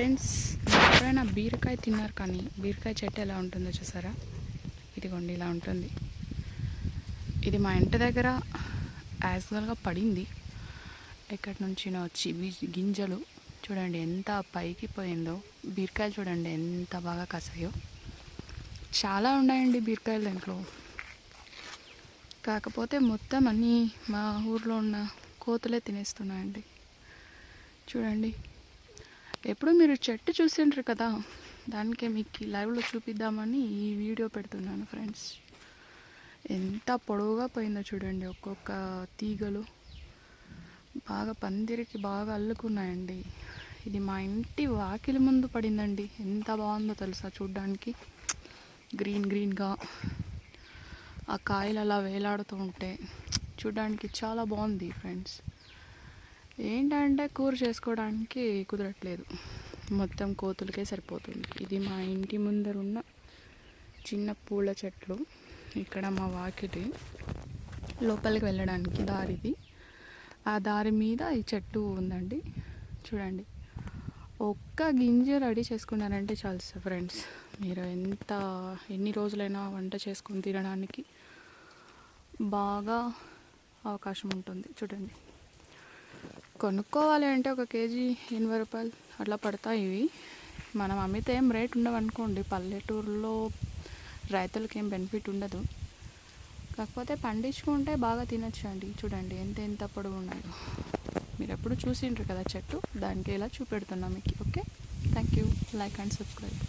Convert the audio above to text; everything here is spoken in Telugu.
ఫ్రెండ్స్, ఎప్పుడైనా బీరకాయ తిన్నారు కానీ బీరకాయ చెట్టు ఎలా ఉంటుందో చూసారా? ఇదిగోండి ఇలా ఉంటుంది. ఇది మా ఇంటి దగ్గర యాజువల్గా పడింది. ఎక్కడి నుంచి వచ్చి గింజలు చూడండి ఎంత పైకి పోయిందో. బీరకాయలు చూడండి ఎంత బాగా కాసాయో. చాలా ఉన్నాయండి బీరకాయలు దీంట్లో. కాకపోతే మొత్తం అన్నీ మా ఊర్లో ఉన్న కోతులే తినేస్తున్నాయండి. చూడండి, ఎప్పుడు మీరు చెట్టు చూసిండ్రు కదా, దానికే మీకు లైవ్లో చూపిద్దామని ఈ వీడియో పెడుతున్నాను ఫ్రెండ్స్. ఎంత పొడవుగా పోయిందో చూడండి. ఒక్కొక్క తీగలు బాగా పందిరికి బాగా అల్లుకున్నాయండి. ఇది మా ఇంటి వాకిలి ముందు పడిందండి. ఎంత బాగుందో తెలుసా చూడ్డానికి. గ్రీన్గా ఆ కాయలు అలా వేలాడుతూ ఉంటే చూడ్డానికి చాలా బాగుంది ఫ్రెండ్స్. ఏంటంటే కూర చేసుకోవడానికి కుదరట్లేదు, మొత్తం కోతులకే సరిపోతుంది. ఇది మా ఇంటి ముందరున్న చిన్న పూల చెట్లు. ఇక్కడ మా వాకిలి లోపలికి వెళ్ళడానికి దారిది. ఆ దారి మీద ఈ చెట్టు ఉందండి. చూడండి, ఒక్క గింజ రెడీ చేసుకున్నారంటే చాలు ఫ్రెండ్స్. మీరు ఎన్ని రోజులైనా వంట చేసుకొని తినడానికి బాగా అవకాశం ఉంటుంది. చూడండి, కొనుక్కోవాలి అంటే 1 కేజీ 80 రూపాయలు అట్లా పడతాయి ఇవి. మనం అమ్మితే ఏం రేట్ ఉండవు అనుకోండి. పల్లెటూరులో రైతులకి ఏం బెనిఫిట్ ఉండదు. కాకపోతే పండించుకుంటే బాగా తినచ్చు అండి. చూడండి ఎంత పొడవు ఉన్నాయో. మీరు ఎప్పుడు చూసిండ్రు కదా చెట్టు, దానికి ఇలా చూపెడుతున్నాం మీకు. Okay, thank you. Like and subscribe.